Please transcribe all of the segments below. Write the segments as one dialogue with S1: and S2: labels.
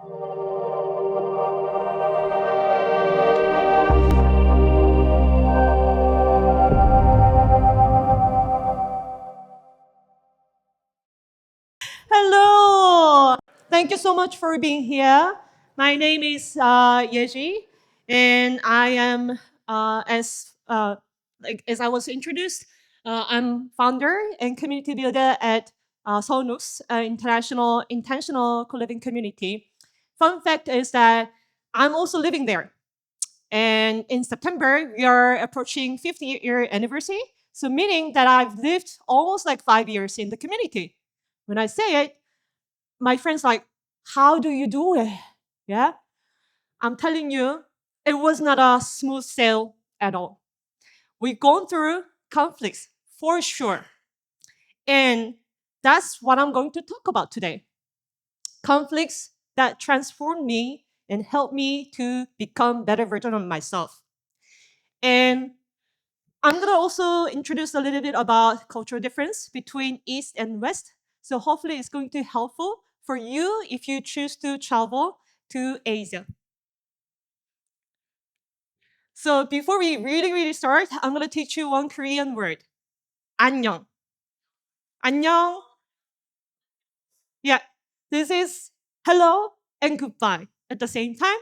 S1: Hello. Thank you so much for being here. My name is Yeji, and I am as I was introduced, I'm founder and community builder at Sonux, International Intentional Co-living Community. Fun fact is that I'm also living there, and in September we are approaching 50-year anniversary. So meaning that I've lived almost like 5 years in the community. When I say it, my friends like, how do you do it? Yeah, I'm telling you, it was not a smooth sail at all. We've gone through conflicts for sure, and that's what I'm going to talk about today. Conflicts that transformed me and helped me to become better version of myself. And I'm gonna also introduce a little bit about cultural difference between East and West. So hopefully it's going to be helpful for you if you choose to travel to Asia. So before we really start, I'm gonna teach you one Korean word. 안녕. 안녕. Yeah, this is hello and goodbye at the same time.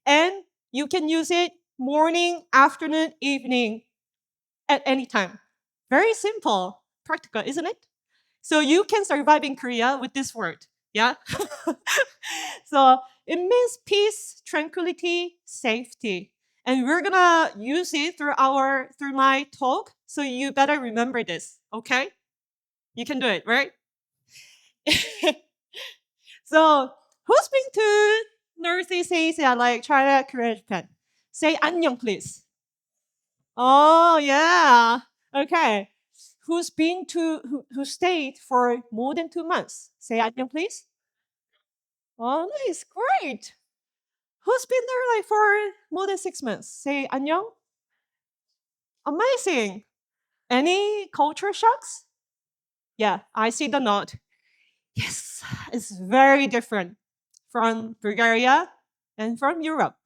S1: And you can use it morning, afternoon, evening, at any time. Very simple, practical, isn't it? So you can survive in Korea with this word. Yeah. So it means peace, tranquility, safety. And we're gonna use it through my talk. So you better remember this, okay? You can do it, right? So who's been to Northeast Asia, like China, Korea, Japan? Say 안녕, please. Oh yeah. Okay. Who stayed for more than 2 months? Say 안녕, please. Oh, nice, great. Who's been there like for more than 6 months? Say 안녕. Amazing. Any culture shocks? Yeah, I see the nod. Yes, it's very different from Bulgaria and from Europe.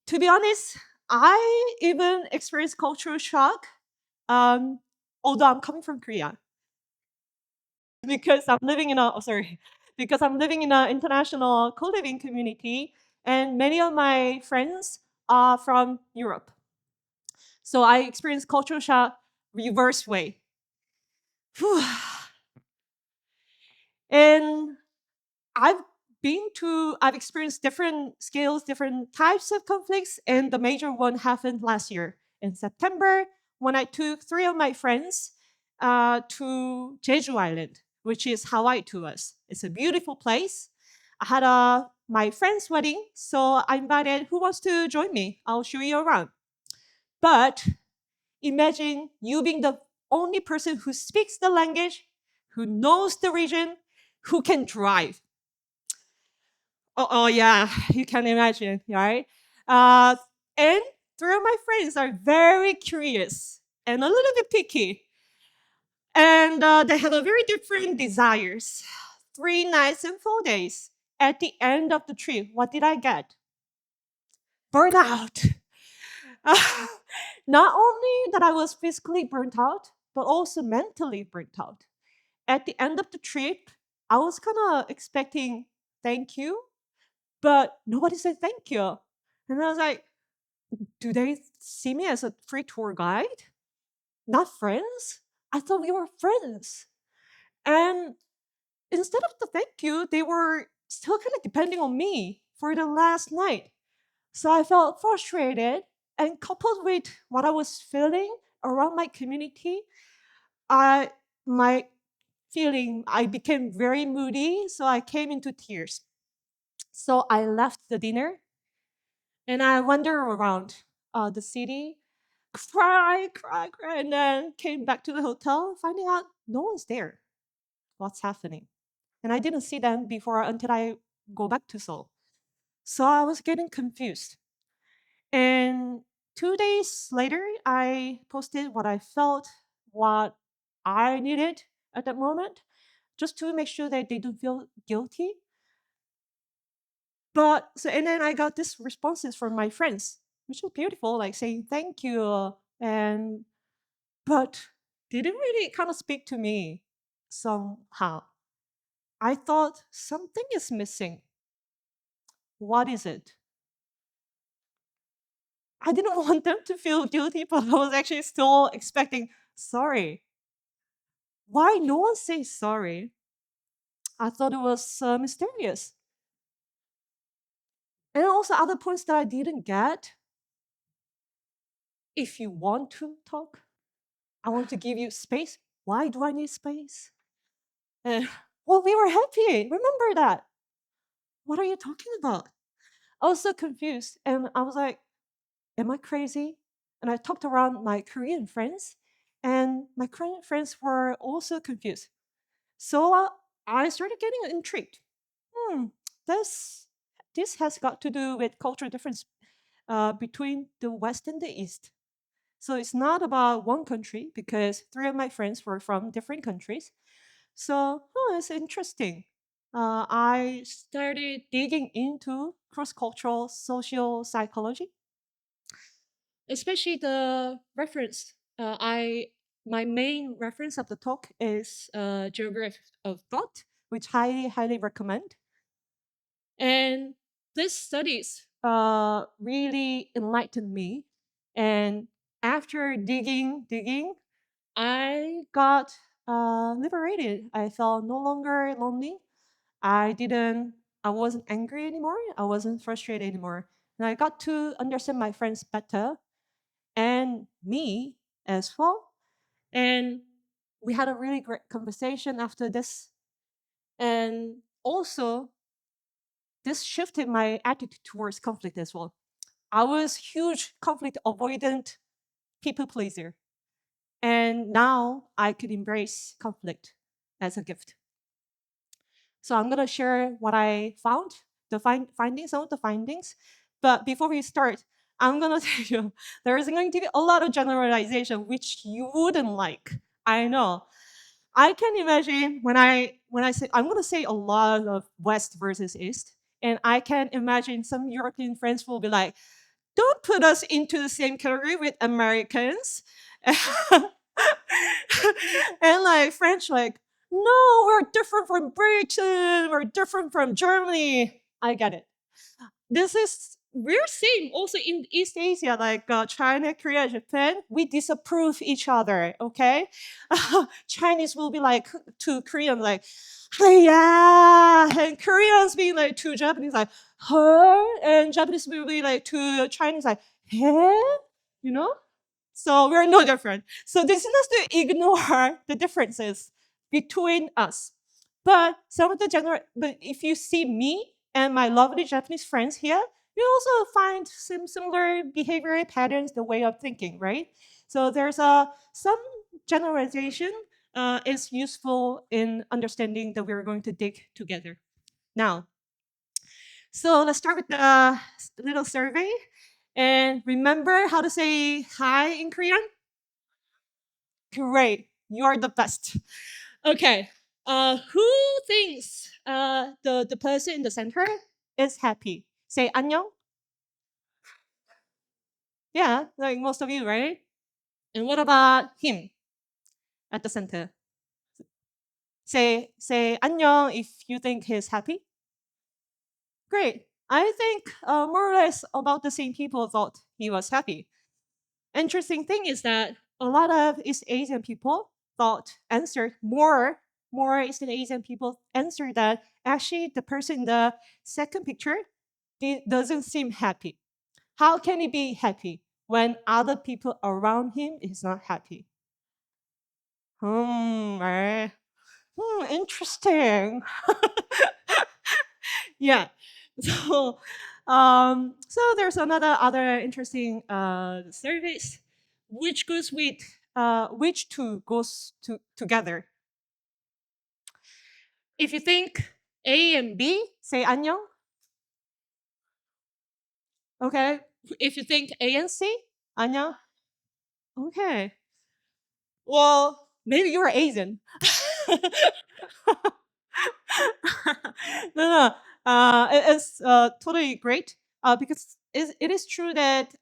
S1: To be honest, I even experienced cultural shock, um, although I'm coming from Korea because I'm living in a oh, sorry because I'm living in an international co-living community, and many of my friends are from Europe. So I experienced cultural shock reverse way. Whew. And I've I've experienced different scales, different types of conflicts, and the major one happened last year in September when I took three of my friends to Jeju Island, which is Hawaii to us. It's a beautiful place. I had my friend's wedding, so I invited who wants to join me. I'll show you around. But imagine you being the only person who speaks the language, who knows the region, who can drive. Oh yeah, you can imagine, right? Uh, and three of my friends are very curious and a little bit picky, and they have a very different desires. 3 nights and 4 days. At the end of the trip, what did I get? Burnout. Not only that I was physically burnt out, but also mentally burnt out. At the end of the trip, I was kind of expecting thank you, but nobody said thank you. And I was like, do they see me as a free tour guide? Not friends? I thought we were friends. And instead of the thank you, they were still kind of depending on me for the last night. So I felt frustrated, and coupled with what I was feeling around my community, I my I became very moody, so I came into tears. So I left the dinner and I wandered around the city, cry, and then came back to the hotel, finding out no one's there. What's happening? And I didn't see them before until I go back to Seoul. So I was getting confused. And 2 days later, I posted what I felt, what I needed at that moment, just to make sure that they don't feel guilty. But so and then I got this responses from my friends, which was beautiful, like saying thank you, and but didn't really kind of speak to me somehow. I thought something is missing. What is it? I didn't want them to feel guilty, but I was actually still expecting sorry. Why no one says sorry? I thought it was mysterious. And also other points that I didn't get. If you want to talk, I want to give you space. Why do I need space? And, well, we were happy. Remember that. What are you talking about? I was so confused. And I was like, am I crazy? And I talked around my Korean friends, and my Korean friends were also confused. So I started getting intrigued. Hmm, this this has got to do with cultural difference between the West and the East. So it's not about one country because three of my friends were from different countries. So it's interesting. I started digging into cross-cultural social psychology, especially the reference. I My main reference of the talk is Geography of Thought, which highly recommend. And these studies really enlightened me. And after digging, I got liberated. I felt no longer lonely. I didn't. I wasn't angry anymore. I wasn't frustrated anymore. And I got to understand my friends better and me as well. And we had a really great conversation after this. And also, this shifted my attitude towards conflict as well. I was huge conflict avoidant people pleaser. And now I could embrace conflict as a gift. So I'm gonna share what I found, the findings, some of the findings. But before we start, I'm gonna tell you there is going to be a lot of generalization which you wouldn't like. I know. I can imagine when I say I'm gonna say a lot of West versus East, and I can imagine some European friends will be like, "Don't put us into the same category with Americans," and like French, like, "No, we're different from Britain. We're different from Germany." I get it. This is we're same also in East Asia, like China, Korea, Japan. We disapprove each other. Okay, Chinese will be like to Korean like, "Hey, yeah," and Koreans being like to Japanese like, "Her," and Japanese will be like to Chinese like, "Hey," you know. So we're no different. So this is not to ignore the differences between us. But but if you see me and my lovely Japanese friends here, you also find some similar behavioral patterns, the way of thinking, right? So there's some generalization is useful in understanding that we're going to dig together. Now, so let's start with the little survey. And remember how to say hi in Korean? Great. You are the best. Okay. Who thinks the person in the center is happy? Say 안녕. Yeah, like most of you, right? And what about him at the center? Say 안녕 if you think he's happy. Great. I think more or less about the same people thought he was happy. Interesting thing is that a lot of East Asian people thought answered more East Asian people answered that actually the person in the second picture doesn't seem happy. How can he be happy when other people around him is not happy? Right. Interesting. Yeah. So there's another other interesting surveys. Which two goes together? If you think A and B, say 안녕. Okay. If you think A and C, 안녕. Okay. Well, maybe you're Asian. No, no. It is totally great because it is true that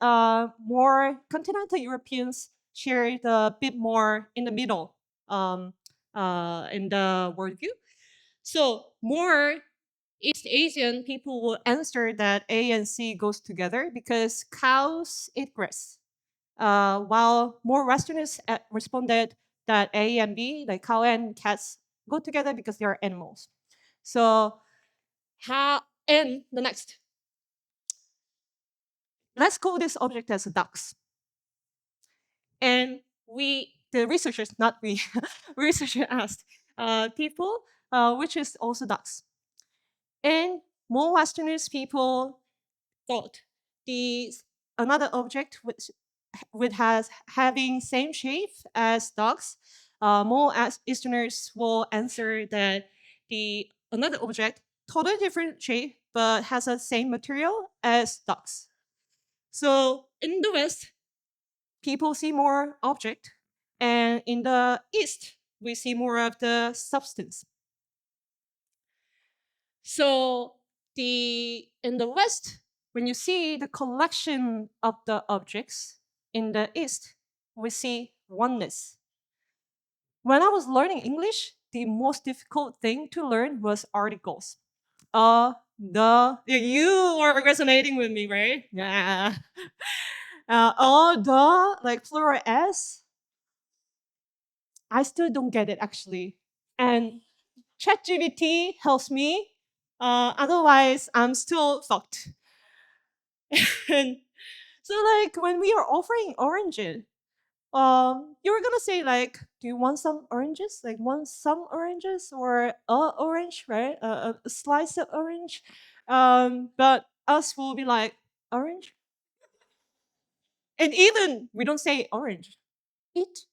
S1: more continental Europeans share a bit more in the middle in the worldview. So more East Asian people will answer that A and C goes together because cows eat grass, while more Westerners responded that A and B, like cow and cats, go together because they are animals. So how and the next, let's call this object as ducks. And the researchers, not we, researcher asked people, which is also ducks. And more Westerners people thought the another object which has having same shape as dogs. More as Easterners will answer that the another object totally different shape but has the same material as dogs. So in the West, people see more object, and in the East, we see more of the substance. So the in the West, when you see the collection of the objects, in the East, we see oneness. When I was learning English, the most difficult thing to learn was articles. The you are resonating with me, right? Yeah. The like plural s. I still don't get it actually. And ChatGPT helps me. Otherwise, I'm still fucked. And so, like, when we are offering oranges, you were gonna say like, do you want some oranges? Like, want some oranges or a orange, right? A slice of orange. But us will be like orange, and even we don't say orange. Eat.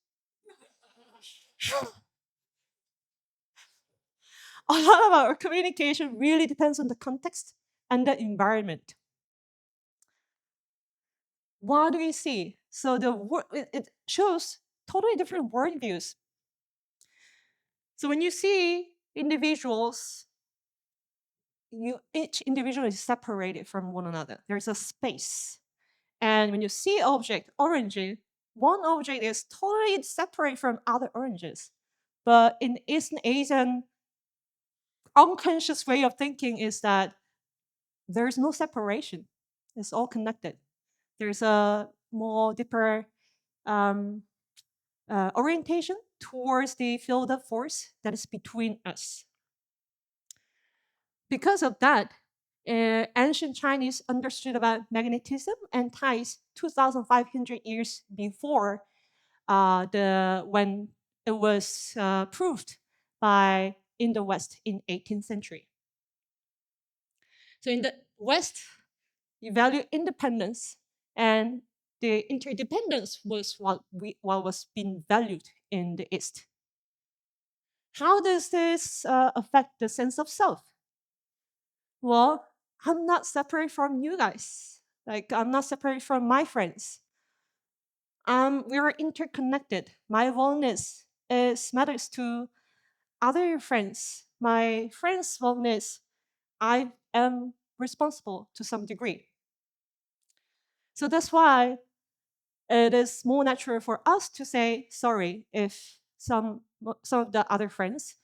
S1: A lot of our communication really depends on the context and the environment. What do we see? So it shows totally different worldviews. So when you see individuals, each individual is separated from one another. There's a space. And when you see object orange, one object is totally separate from other oranges. But in East Asian unconscious way of thinking is that there's no separation. It's all connected. There's a more deeper um, orientation towards the field of force that is between us. Because of that, ancient Chinese understood about magnetism and tides 2,500 years before the when it was proved by in the West in 18th century. So in the West, you value independence, and the interdependence was what was being valued in the East. How does this affect the sense of self? Well, I'm not separate from you guys. Like, I'm not separate from my friends. We are interconnected. My wellness is matters to other friends. My friends' wellness, I am responsible to some degree. So that's why it is more natural for us to say sorry if some of the other friends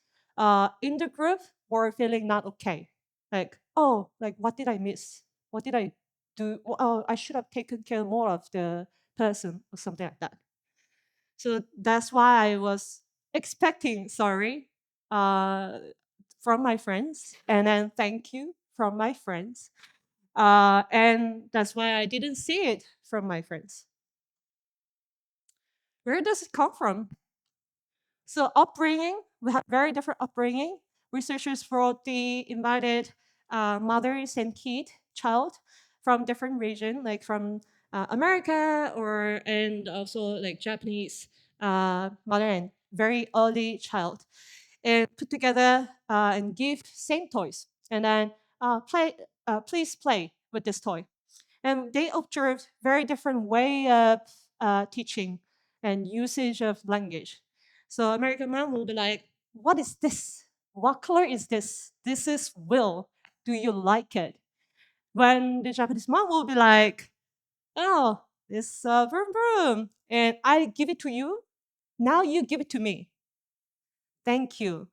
S1: in the group were feeling not okay. Like, oh, like what did I miss? What did I do? Oh, I should have taken care more of the person or something like that. So that's why I was expecting sorry uh, from my friends, and then thank you from my friends, and that's why I didn't see it from my friends. Where does it come from? So upbringing, we have very different upbringing. Researchers brought the invited mothers and child from different region, like from America or and also like Japanese mother and very early child, and put together and give same toys, and then please play with this toy. And they observed very different way of teaching and usage of language. So American mom will be like, "What is this? What color is this? This is will." Do you like it? When the Japanese mom will be like, oh, this vroom vroom, and I give it to you. Now you give it to me. Thank you.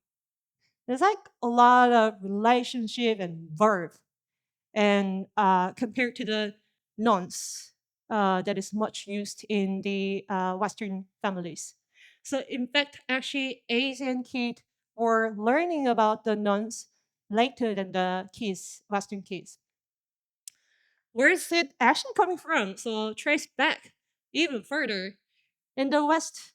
S1: There's like a lot of relationship and verb, and compared to the nonce that is much used in the Western families. So in fact, actually, Asian kids were learning about the nonce later than the kids, Western kids. Where is it actually coming from? So trace back even further. In the West,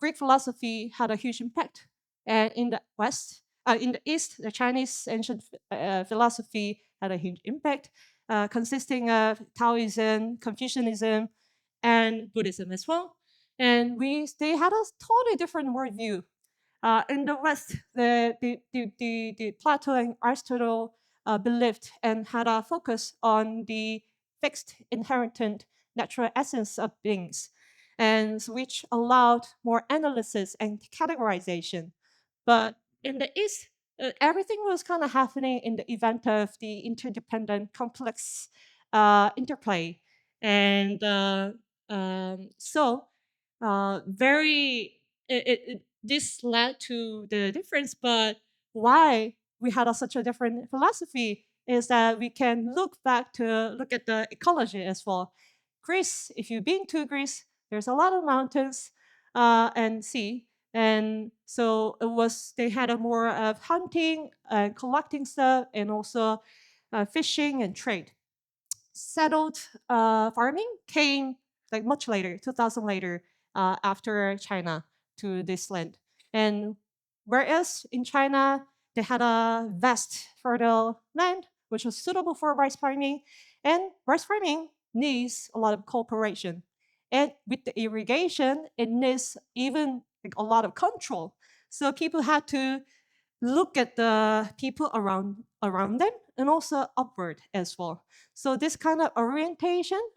S1: Greek philosophy had a huge impact, and in the East, the Chinese ancient philosophy had a huge impact, consisting of Taoism, Confucianism, and Buddhism as well. And they had a totally different worldview. In the West, the Plato and Aristotle believed and had a focus on the fixed, inherent natural essence of beings, and which allowed more analysis and categorization. But in the East, everything was kind of happening in the event of the interdependent, complex interplay, and so very this led to the difference. But why we had such a different philosophy is that we can look at the ecology as well. Greece, if you've been to Greece, there's a lot of mountains and sea, and so they had a more of hunting and collecting stuff, and also fishing and trade. Settled farming came like much later, 2000 later, after China to this land. And whereas in China, they had a vast fertile land which was suitable for rice farming, and rice farming needs a lot of cooperation. And with the irrigation, it needs even like a lot of control. So people had to look at the people around them and also upward as well. So this kind of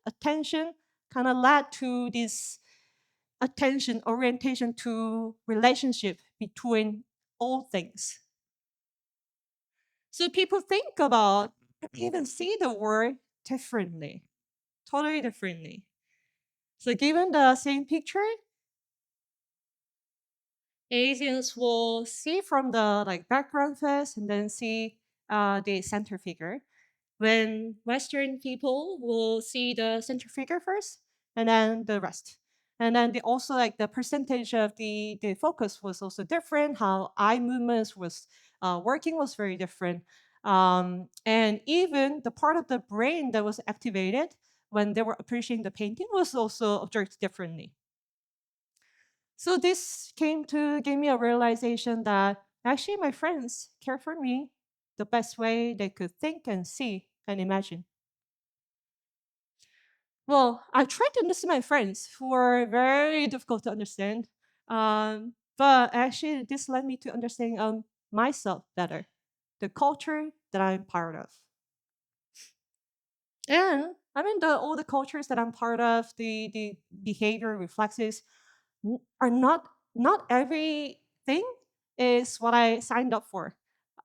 S1: attention kind of led to this orientation to relationship between all things. So people think about, even see the world differently, totally differently. So given the same picture, Asians will see from the like background first and then see the center figure. When Western people will see the center figure first and then the rest. And then also like the percentage of the focus was also different. How eye movements was working was very different. And even the part of the brain that was activated when they were appreciating the painting was also observed differently. So this came to give me a realization that actually my friends care for me the best way they could think and see and imagine. Well, I tried to understand my friends who are very difficult to understand. But actually, this led me to understanding myself better, the culture that I'm part of. And I mean, all the cultures that I'm part of, the behavior reflexes are not everything is what I signed up for.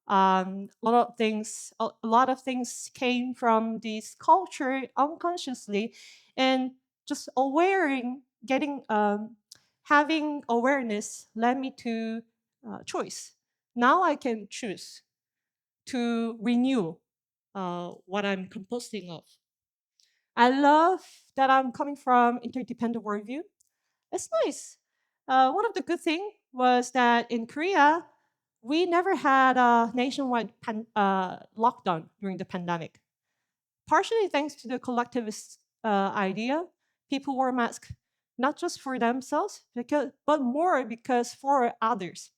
S1: A lot of things came from this culture unconsciously, and just getting having awareness led me to choice. Now I can choose to renew what I'm composting of. I love that I'm coming from interdependent worldview. It's nice. One of the good thing was that in Korea, we never had a nationwide lockdown during the pandemic. Partially thanks to the collectivist idea, people wore masks not just for themselves, but more because for others.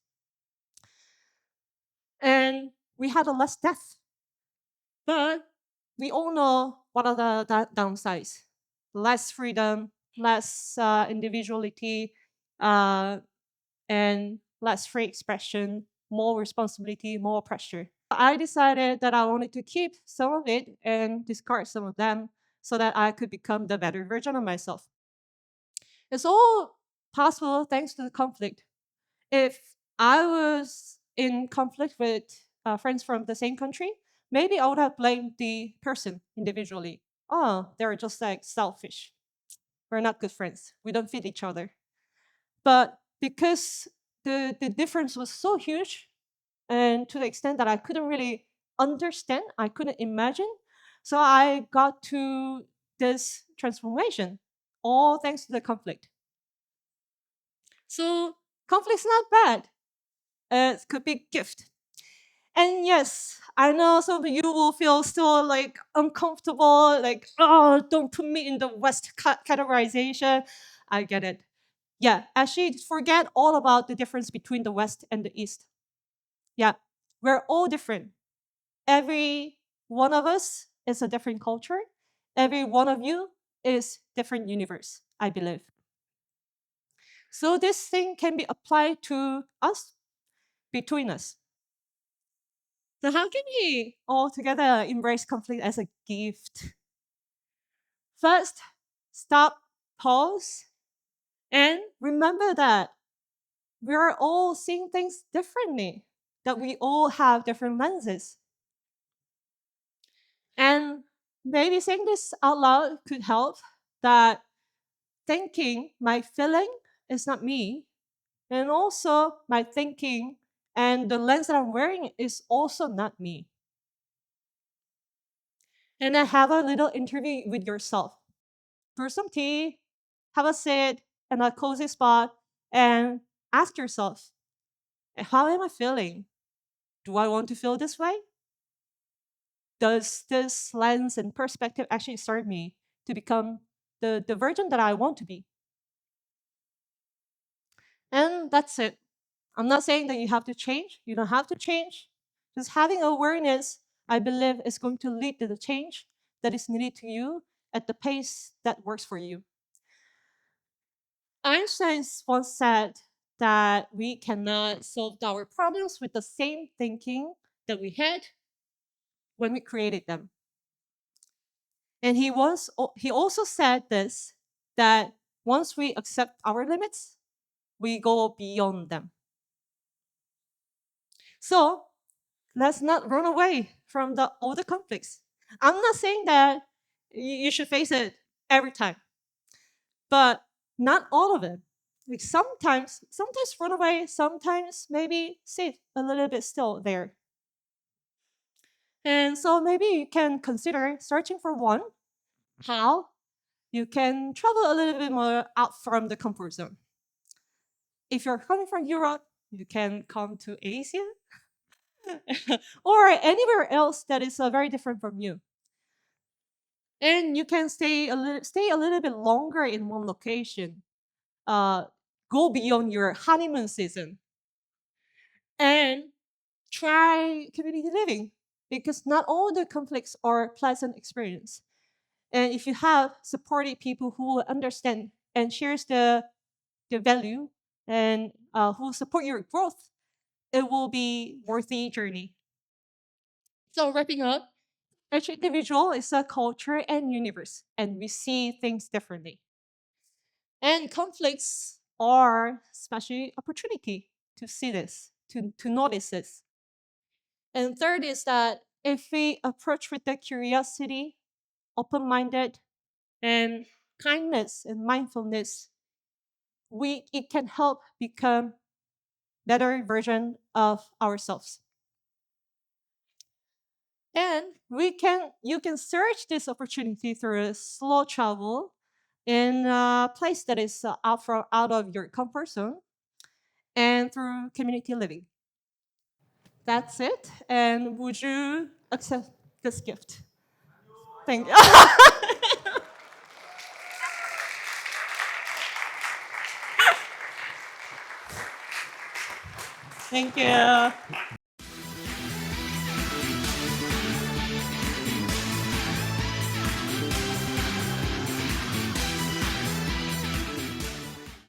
S1: And we had a less death. But we all know what are the downsides: less freedom, less individuality, uh, and less free expression, more responsibility, more pressure. I decided that I wanted to keep some of it and discard some of them so that I could become the better version of myself. It's all possible thanks to the conflict. If I was in conflict with friends from the same country, maybe I would have blamed the person individually. Oh, they're just like selfish. We're not good friends. We don't fit each other. But because the difference was so huge, and to the extent that I couldn't really understand, I couldn't imagine. So I got to this transformation, all thanks to the conflict. So conflict's not bad. It could be a gift. And yes, I know some of you will feel still like uncomfortable, like, oh, don't put me in the West categorization. I get it. Yeah, actually, forget all about the difference between the West and the East. Yeah, we're all different. Every one of us is a different culture. Every one of you is different universe, I believe. So this thing can be applied to us, between us. So how can we all together embrace conflict as a gift? First, stop, pause, and remember that we are all seeing things differently, that we all have different lenses. And maybe saying this out loud could help, that thinking my feeling is not me, and also my thinking and the lens that I'm wearing is also not me. And then have a little interview with yourself. Brew some tea, have a sit in a cozy spot, and ask yourself, how am I feeling? Do I want to feel this way? Does this lens and perspective actually serve me to become the version that I want to be? And that's it. I'm not saying that you have to change. You don't have to change. Just having awareness, I believe, is going to lead to the change that is needed to you at the pace that works for you. Einstein once said that we cannot solve our problems with the same thinking that we had when we created them. And he also said this, that once we accept our limits, we go beyond them. So let's not run away from all the conflicts. I'm not saying that you should face it every time, but not all of it. Like sometimes run away, sometimes maybe sit a little bit still there. And so maybe you can consider searching for one. How? You can travel a little bit more out from the comfort zone. If you're coming from Europe, you can come to Asia or anywhere else that is very different from you. And you can stay a little bit longer in one location. Uh, go beyond your honeymoon season and try community living, because not all the conflicts are pleasant experience. And if you have supportive people who understand and shares the value, and who support your growth, it will be worthy journey. So wrapping up, each individual is a culture and universe, and we see things differently. And conflicts are especially opportunity to see this, to notice this. And third is that if we approach with the curiosity, open-minded, and kindness and mindfulness, it can help become better version of ourselves. And you can search this opportunity through a slow travel in a place that is out of your comfort zone, and through community living. That's it. And would you accept this gift? Thank you. Thank you.